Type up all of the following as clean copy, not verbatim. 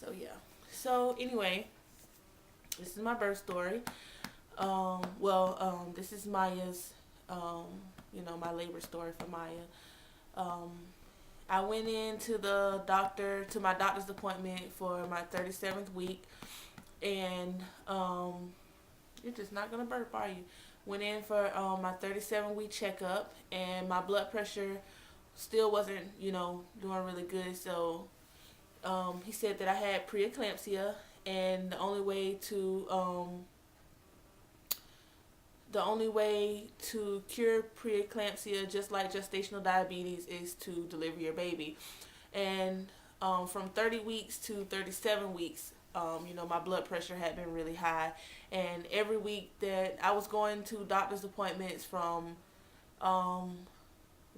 So yeah. So anyway, this is my birth story. This is Maya's, my labor story for Maya. Um, I went into my doctor's appointment for my 37th week, and you're just not gonna burp, are you? Went in for my 37-week checkup, and my blood pressure still wasn't, doing really good. So he said that I had preeclampsia, and the only way to cure preeclampsia, just like gestational diabetes, is to deliver your baby. And from 30 weeks to 37 weeks, my blood pressure had been really high. And every week that I was going to doctor's appointments from um,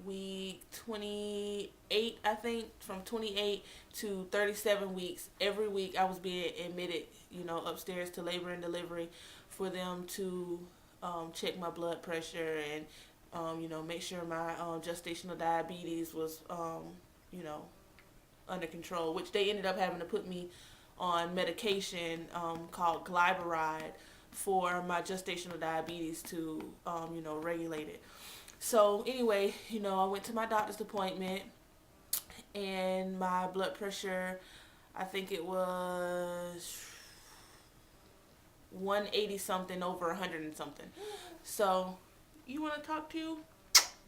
week 28, I think, from 28 to 37 weeks, every week I was being admitted, upstairs to labor and delivery for them to check my blood pressure and, make sure my gestational diabetes was, under control, which they ended up having to put me on medication called glyburide for my gestational diabetes to, regulate it. So anyway, I went to my doctor's appointment, and my blood pressure, I think it was 180 something over 100 and something. So, you want to talk to you?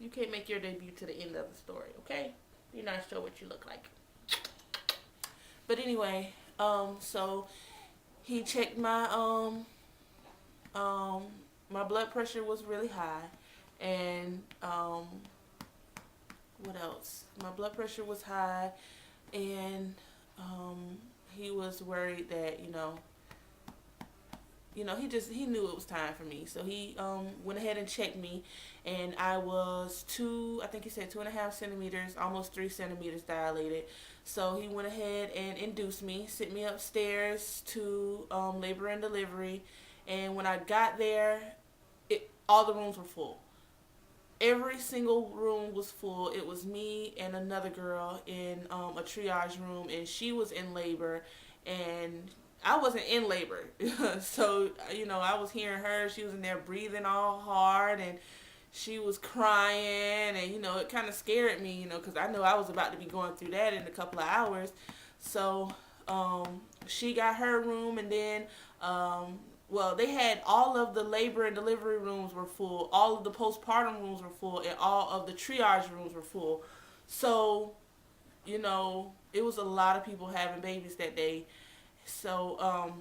You can't make your debut to the end of the story, okay? You're not sure what you look like. But anyway, so he checked my blood pressure was really high, and what else? My blood pressure was high, and he was worried that he knew it was time for me. So he went ahead and checked me, and I was I think he said 2.5 centimeters, almost 3 centimeters dilated. So he went ahead and induced me, sent me upstairs to labor and delivery. And when I got there, all the rooms were full. Every single room was full. It was me and another girl in a triage room, and she was in labor, and I wasn't in labor. So, I was hearing her. She was in there breathing all hard, and she was crying, and, it kind of scared me, because I know I was about to be going through that in a couple of hours. So, she got her room, and then, they had all of the labor and delivery rooms were full, all of the postpartum rooms were full, and all of the triage rooms were full. So, it was a lot of people having babies that day. So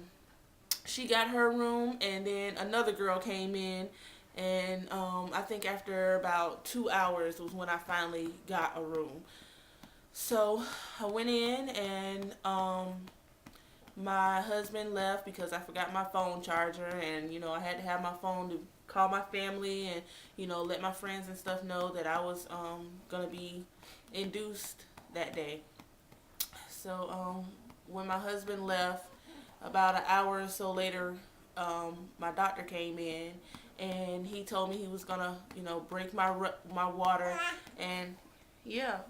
she got her room, and then another girl came in, and I think after about 2 hours was when I finally got a room. So I went in, and my husband left because I forgot my phone charger, and I had to have my phone to call my family and let my friends and stuff know that I was gonna be induced that day. So when my husband left, about an hour or so later, my doctor came in, and he told me he was gonna, break my water. And yeah,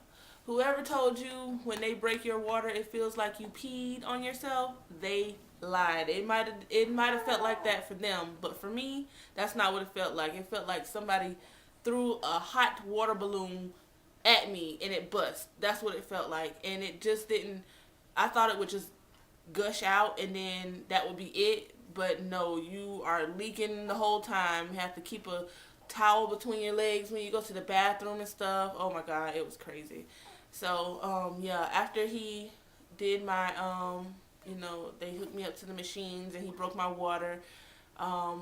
whoever told you when they break your water it feels like you peed on yourself, they lied. It might have felt like that for them, but for me, that's not what it felt like. It felt like somebody threw a hot water balloon at me and it bust. That's what it felt like, and it just didn't. I thought it would just gush out and then that would be it, but no, you are leaking the whole time. You have to keep a towel between your legs when you go to the bathroom and stuff. Oh my God, it was crazy. So after he did my they hooked me up to the machines, and he broke my water. I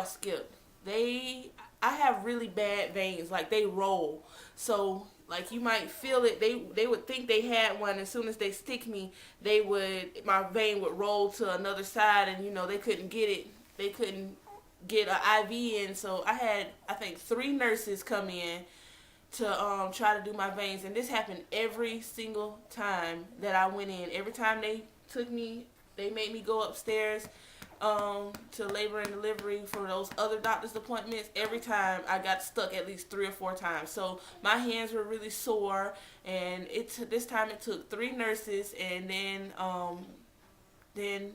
skipped. I have really bad veins, like they roll. So like you might feel it. They would think they had one. As soon as they stick me, my vein would roll to another side, and they couldn't get it. They couldn't get an IV in. So I had, I think, 3 nurses come in to try to do my veins, and this happened every single time that I went in. Every time they took me, they made me go upstairs to labor and delivery for those other doctor's appointments, every time I got stuck at least 3 or 4 times. So my hands were really sore, and this time it took 3 nurses, and then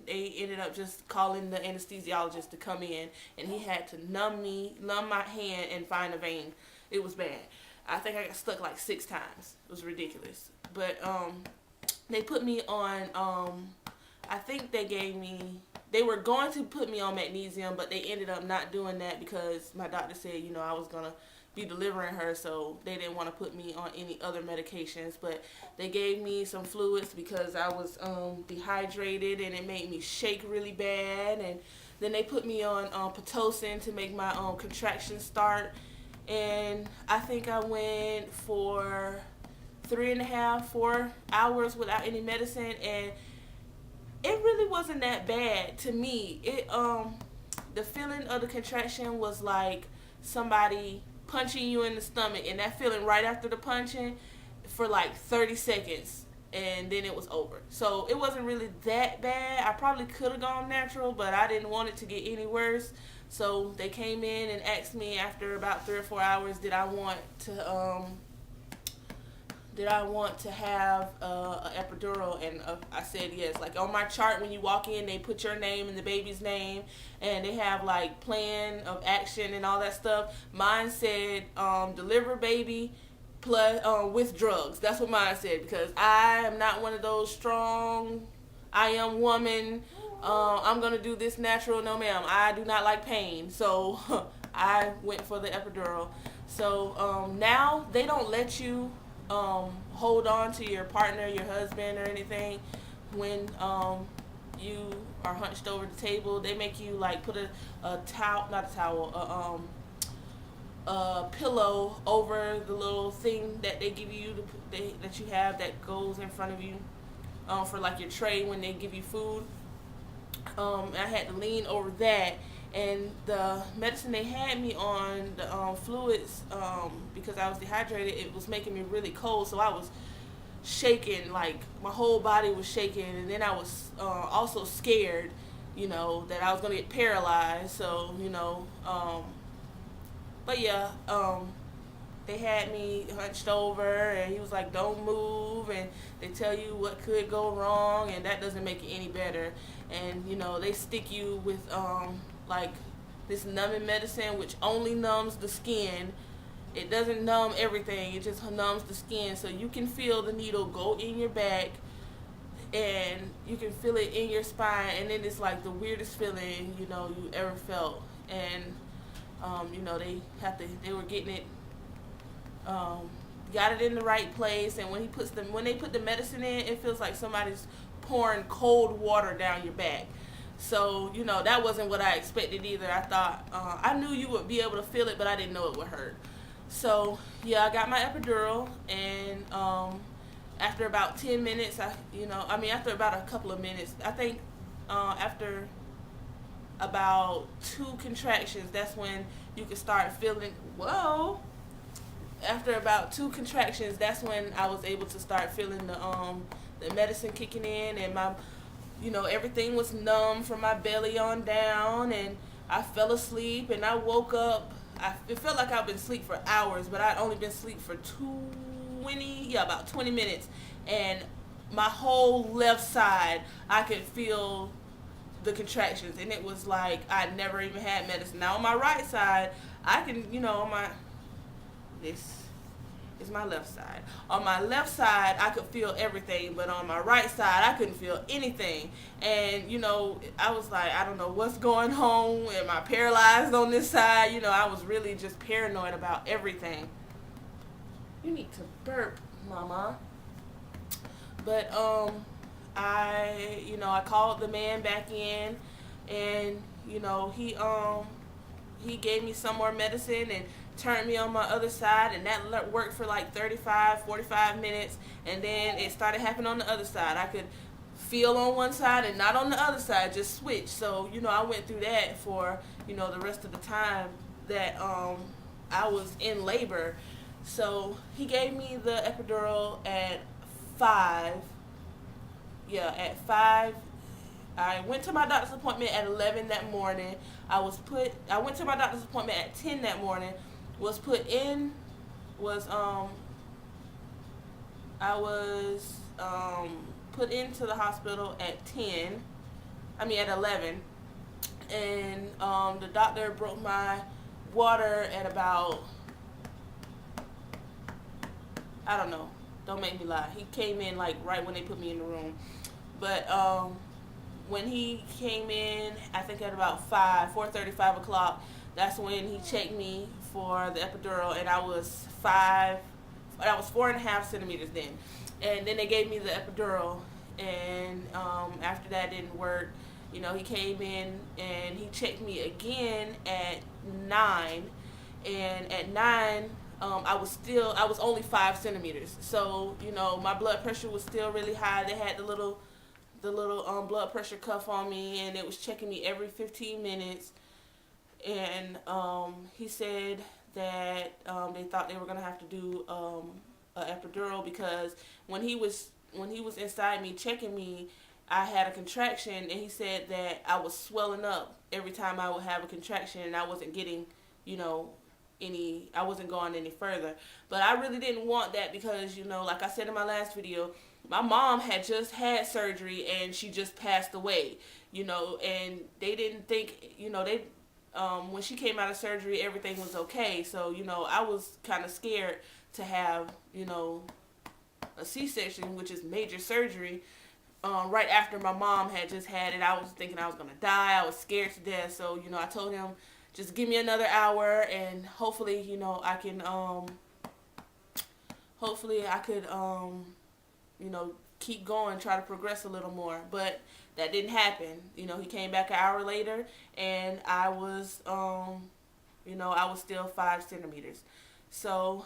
they ended up just calling the anesthesiologist to come in, and he had to numb my hand and find a vein. It was bad. I think I got stuck like 6 times. It was ridiculous. But they put me on, I think they were going to put me on magnesium, but they ended up not doing that because my doctor said, I was going to be delivering her, so they didn't want to put me on any other medications. But they gave me some fluids because I was dehydrated, and it made me shake really bad. And then they put me on Pitocin to make my contractions start. And I think I went for 3.5, 4 hours without any medicine, and it really wasn't that bad to me. The feeling of the contraction was like somebody punching you in the stomach, and that feeling right after the punching for like 30 seconds, and then it was over. So it wasn't really that bad. I probably could have gone natural, but I didn't want it to get any worse. So they came in and asked me after about 3 or 4 hours, did I want to have an epidural, and I said yes. Like on my chart, when you walk in, they put your name and the baby's name, and they have like plan of action and all that stuff. Mine said deliver baby plus with drugs. That's what mine said, because I am not one of those strong, I am woman, I'm gonna do this natural. No ma'am, I do not like pain. So I went for the epidural. So now they don't let you hold on to your partner, your husband, or anything when you are hunched over the table. They make you like put a pillow over the little thing that they give you that you have that goes in front of you for like your tray when they give you food. I had to lean over that, and the medicine they had me on, the fluids, because I was dehydrated, it was making me really cold, so I was shaking, like my whole body was shaking. And then I was also scared, that I was going to get paralyzed. So, but yeah, they had me hunched over, and he was like, don't move, and they tell you what could go wrong, and that doesn't make it any better. And they stick you with like this numbing medicine, which only numbs the skin. It doesn't numb everything, it just numbs the skin, so you can feel the needle go in your back, and you can feel it in your spine, and then it's like the weirdest feeling you ever felt. And they were getting it, got it in the right place. And when they put the medicine in, it feels like somebody's pouring cold water down your back. So that wasn't what I expected either. I thought I knew you would be able to feel it, but I didn't know it would hurt. So yeah, I got my epidural, and after about 10 minutes, after about a couple of minutes, I think after about 2 contractions, that's when you can start feeling, after about 2 contractions, that's when I was able to start feeling the medicine kicking in, and my, everything was numb from my belly on down, and I fell asleep, and I woke up. It felt like I've been asleep for hours, but I'd only been asleep for about 20 minutes, and my whole left side, I could feel the contractions, and it was like I never even had medicine. Now on my right side, I can, this is my left side. On my left side, I could feel everything, but on my right side, I couldn't feel anything. And, I was like, I don't know what's going on. Am I paralyzed on this side? I was really just paranoid about everything. You need to burp, mama. But, I called the man back in, and, he gave me some more medicine and turned me on my other side, and that worked for like 35, 45 minutes, and then it started happening on the other side. I could feel on one side and not on the other side, just switch. So, I went through that for, the rest of the time that I was in labor. So he gave me the epidural at 5. Yeah, at 5 I went to my doctor's appointment at 11 that morning. I went to my doctor's appointment at 10 that morning. Was put in was I was put into the hospital at 10. I mean at 11, and the doctor broke my water at about, I don't know. Don't make me lie. He came in like right when they put me in the room, but when he came in, I think at about 4:30, 5 o'clock. That's when he checked me for the epidural, and I was 4.5 centimeters then. And then they gave me the epidural, and after that didn't work. You know, he came in and he checked me again at 9, and at 9, I was only 5 centimeters. So you know, my blood pressure was still really high. They had the little blood pressure cuff on me, and it was checking me every 15 minutes. And he said that they thought they were gonna have to do an epidural, because when he was inside me checking me, I had a contraction, and he said that I was swelling up every time I would have a contraction, and I wasn't getting, you know, I wasn't going any further. But I really didn't want that, because, you know, like I said in my last video, my mom had just had surgery and she just passed away, you know, and they didn't think, you know, when she came out of surgery, everything was okay. So, you know, I was kind of scared to have, you know, a C-section, which is major surgery, right after my mom had just had it. I was thinking I was going to die. I was scared to death. So, you know, I told him, just give me another hour, and hopefully, you know, I can, you know, keep going, try to progress a little more. But that didn't happen. You know, he came back an hour later, and I was, you know, I was still 5 centimeters. So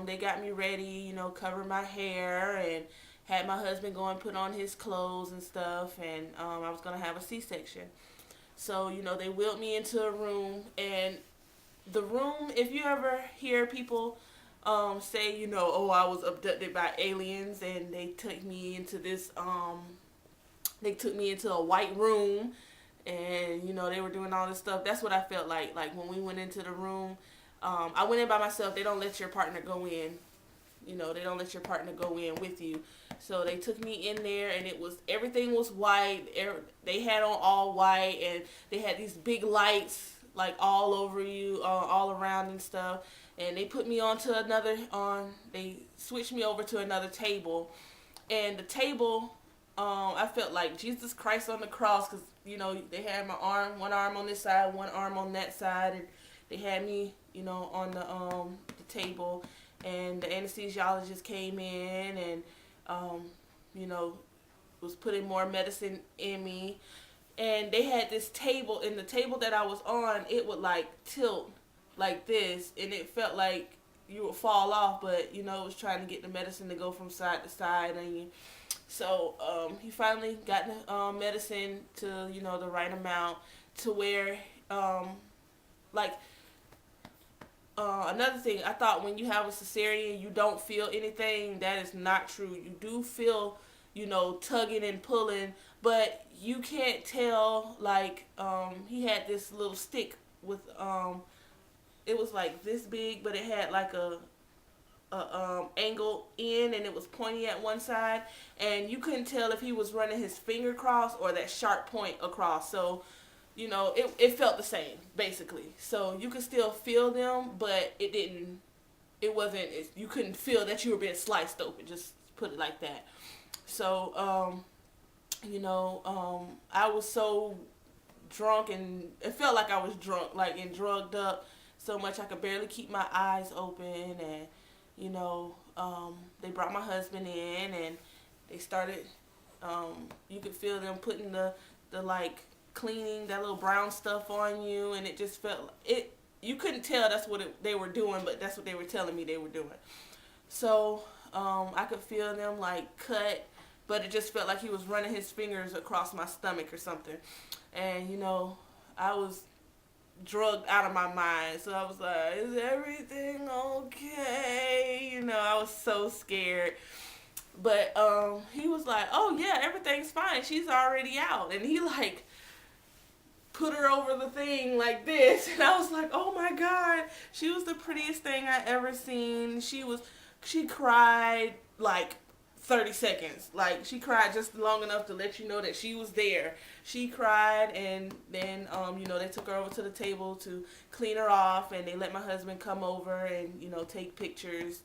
they got me ready, you know, covered my hair, and had my husband go and put on his clothes and stuff, and I was going to have a C-section. So, you know, they wheeled me into a room, and the room, if you ever hear people say, you know, oh, I was abducted by aliens, and they took me into this, they took me into a white room, and, you know, they were doing all this stuff. That's what I felt like when we went into the room. I went in by myself. They don't let your partner go in. You know, they don't let your partner go in with you. So they took me in there, and everything was white. They had on all white, and they had these big lights like all over you, all around and stuff. And they put me they switched me over to another table. And the table, I felt like Jesus Christ on the cross, because, you know, they had one arm on this side, one arm on that side, and they had me, you know, on the table. And the anesthesiologist came in and, you know, was putting more medicine in me. And they had this table, and the table that I was on, it would like tilt like this, and it felt like you would fall off, but, you know, it was trying to get the medicine to go from side to side. And so he finally got the medicine to, you know, the right amount, to where, another thing, I thought when you have a cesarean, you don't feel anything. That is not true. You do feel, you know, tugging and pulling, but you can't tell, like, he had this little stick with, it was like this big, but it had like a angle in, and it was pointy at one side, and you couldn't tell if he was running his finger across or that sharp point across. So, you know, it felt the same, basically. So you could still feel them, but you couldn't feel that you were being sliced open, just put it like that. So, you know, I was so drunk, and it felt like I was drunk, like, and drugged up so much I could barely keep my eyes open. And, you know, they brought my husband in, and they started, you could feel them putting the like, cleaning that little brown stuff on you, and it just felt, you couldn't tell that's what they were doing, but that's what they were telling me they were doing. So I could feel them like cut, but it just felt like he was running his fingers across my stomach or something. And, you know, I was drugged out of my mind, so I was like, is everything okay? You know, I was so scared. But he was like, oh yeah, everything's fine. fine. She's already out. And he like put her over the thing like this. And I was like, oh my God. She was the prettiest thing I ever seen. She cried like 30 seconds. Like, she cried just long enough to let you know that she was there. She cried, and then, they took her over to the table to clean her off, and they let my husband come over and, take pictures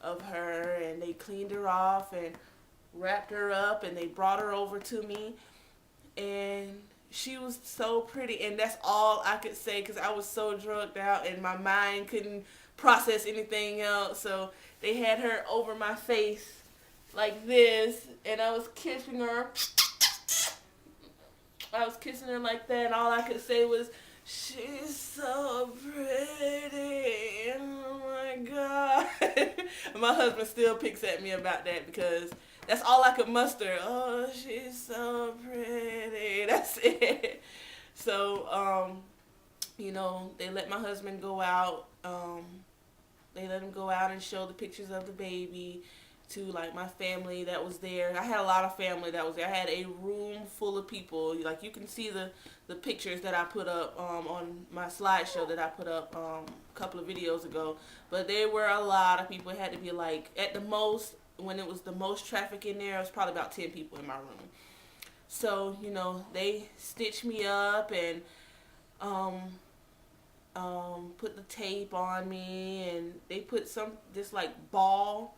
of her, and they cleaned her off and wrapped her up, and they brought her over to me, and she was so pretty, and that's all I could say because I was so drugged out, and my mind couldn't process anything else, so they had her over my face like this, and I was kissing her. I was kissing her like that, and all I could say was, she's so pretty. Oh my God. My husband still picks at me about that because that's all I could muster. Oh, she's so pretty. That's it. So, they let my husband go out. They let him go out and show the pictures of the baby to like my family that was there. I had a lot of family that was there. I had a room full of people. Like, you can see the pictures that I put up on my slideshow that I put up a couple of videos ago. But there were a lot of people. It had to be like, at the most, when it was the most traffic in there, it was probably about 10 people in my room. So, they stitched me up and put the tape on me, and they put this like ball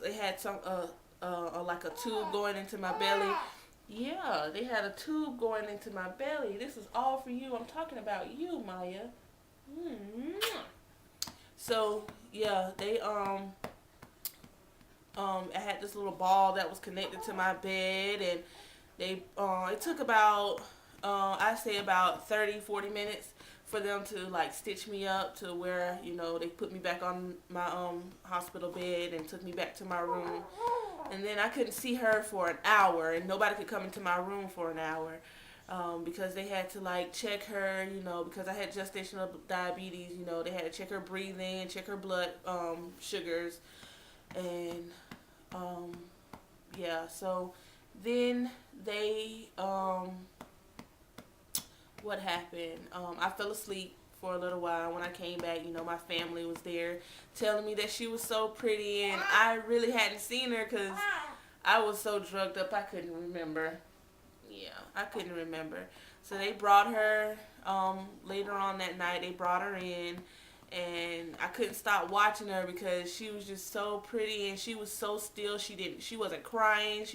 they had some like a tube going into my belly. Yeah, they had a tube going into my belly. This is all for you. I'm talking about you, Maya. So yeah, they I had this little ball that was connected to my bed, and they it took about I'd say about 30-40 minutes for them to like stitch me up to where they put me back on my hospital bed and took me back to my room. And then I couldn't see her for an hour, and nobody could come into my room for an hour because they had to like check her, because I had gestational diabetes. They had to check her breathing and check her blood sugars, and yeah. So then they what happened? I fell asleep for a little while. When I came back, my family was there telling me that she was so pretty, and I really hadn't seen her because I was so drugged up I couldn't remember. Yeah, I couldn't remember. So they brought her later on that night. They brought her in, and I couldn't stop watching her because she was just so pretty, and she was so still. She wasn't crying.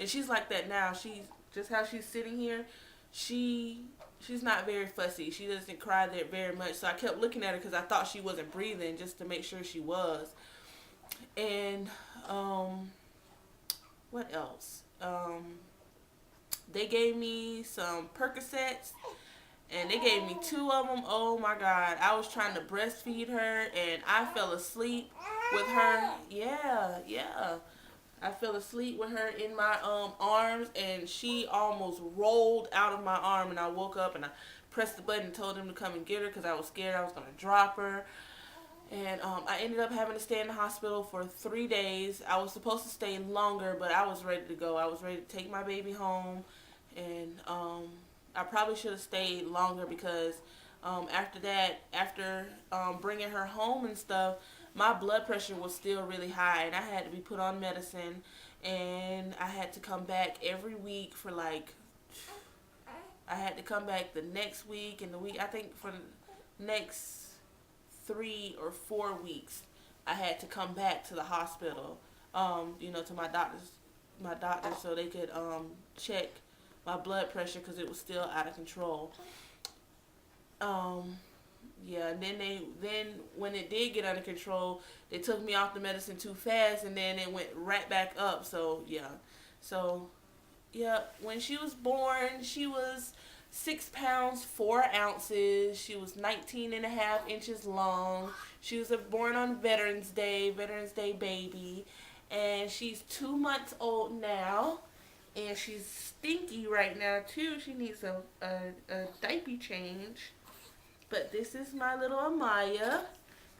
She's like that now. She's just how she's sitting here. She's not very fussy. She doesn't cry there very much. So I kept looking at her because I thought she wasn't breathing, just to make sure she was. And what else? They gave me some Percocets, and they gave me 2 of them. Oh my God. I was trying to breastfeed her, and I fell asleep with her. Yeah. I fell asleep with her in my arms, and she almost rolled out of my arm, and I woke up and I pressed the button and told them to come and get her because I was scared I was going to drop her. And I ended up having to stay in the hospital for 3 days. I was supposed to stay longer, but I was ready to go. I was ready to take my baby home, and I probably should have stayed longer because after bringing her home and stuff, my blood pressure was still really high, and I had to be put on medicine, and I had to come back every week for I had to come back the next week and the week, I think for the next 3 or 4 weeks, I had to come back to the hospital, to my doctors so they could check my blood pressure because it was still out of control. Yeah, and then when it did get under control, they took me off the medicine too fast, and then it went right back up. So yeah, when she was born, she was 6 pounds 4 ounces. She was 19.5 inches long. She was born on Veterans Day baby, and she's 2 months old now, and she's stinky right now too. She needs a diaper change. But this is my little Amaya.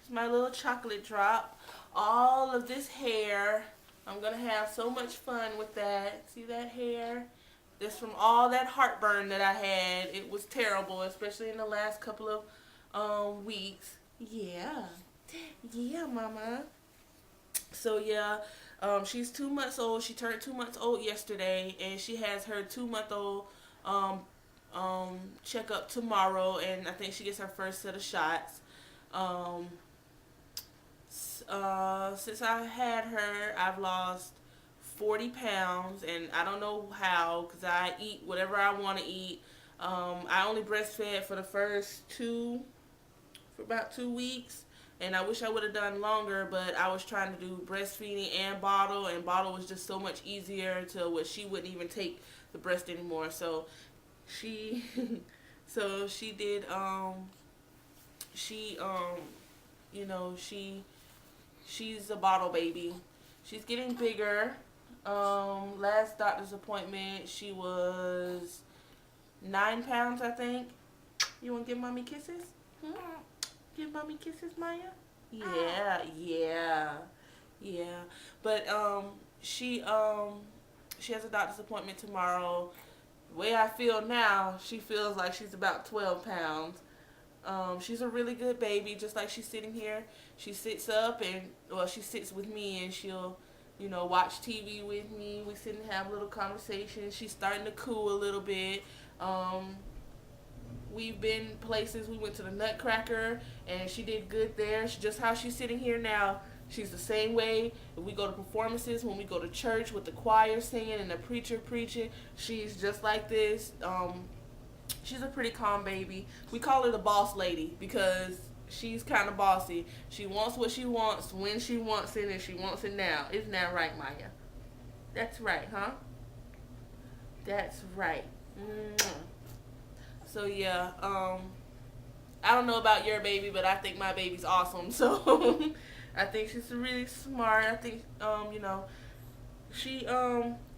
It's my little chocolate drop. All of this hair. I'm going to have so much fun with that. See that hair? Just from all that heartburn that I had. It was terrible, especially in the last couple of weeks. Yeah. Yeah, mama. So yeah, she's 2 months old. She turned 2 months old yesterday, and she has her 2 month old um, checkup tomorrow, and I think she gets her first set of shots. Um, since I had her, I've lost 40 pounds, and I don't know how, because I eat whatever I want to eat. I only breastfed for the first for about 2 weeks, and I wish I would have done longer, but I was trying to do breastfeeding and bottle was just so much easier to where she wouldn't even take the breast anymore. So she, so she did, she, you know, she's a bottle baby. She's getting bigger. Last doctor's appointment, she was 9 pounds, I think. You want to give mommy kisses? Hmm? Give mommy kisses, Maya? Yeah, yeah, yeah. But she has a doctor's appointment tomorrow. The way I feel now, she feels like she's about 12 pounds. She's a really good baby, just like she's sitting here. She sits up and, well, she sits with me and she'll, watch TV with me. We sit and have a little conversation. She's starting to coo a little bit. We've been places. We went to the Nutcracker and she did good there. Just how she's sitting here now, she's the same way. If we go to performances, when we go to church with the choir singing and the preacher preaching, she's just like this. She's a pretty calm baby. We call her the boss lady because she's kind of bossy. She wants what she wants when she wants it, and she wants it now. Isn't that right, Maya? That's right, huh? That's right. Mwah. So yeah, I don't know about your baby, but I think my baby's awesome. So I think she's really smart. I think she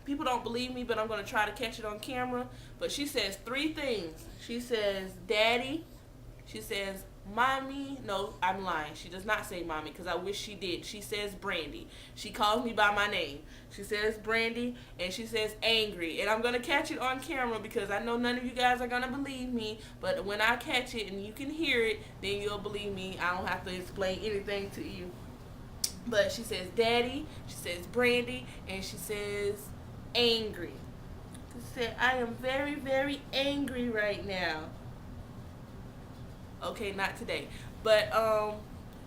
people don't believe me, but I'm gonna try to catch it on camera. But she says 3 things. She says daddy. She says mommy. No, I'm lying. She does not say mommy because I wish she did. She says Brandy. She calls me by my name. She says Brandy and she says angry. And I'm gonna catch it on camera because I know none of you guys are gonna believe me. But when I catch it and you can hear it, then you'll believe me. I don't have to explain anything to you. But she says daddy. She says Brandy, and she says angry. She said I am very, very angry right now. Okay, not today. But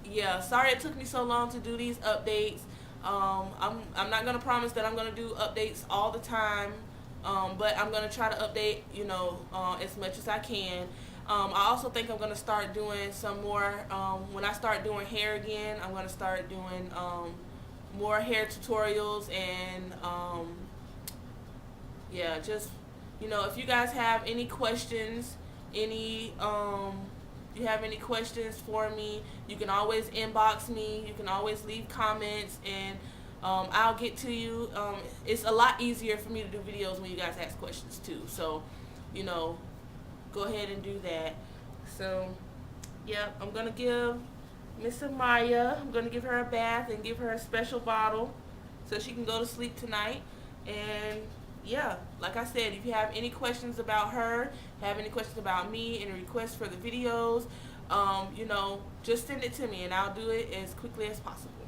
yeah, sorry it took me so long to do these updates. I'm not gonna promise that I'm gonna do updates all the time. But I'm gonna try to update, as much as I can. I also think I'm gonna start doing some more. When I start doing hair again, I'm gonna start doing more hair tutorials and yeah, just if you guys have any questions, you have any questions for me, you can always inbox me. You can always leave comments, and I'll get to you. It's a lot easier for me to do videos when you guys ask questions too. So, go ahead and do that. So, yeah, I'm gonna give Miss Amaya. I'm gonna give her a bath and give her a special bottle so she can go to sleep tonight. And yeah, like I said, if you have any questions about her, have any questions about me, any requests for the videos, just send it to me and I'll do it as quickly as possible.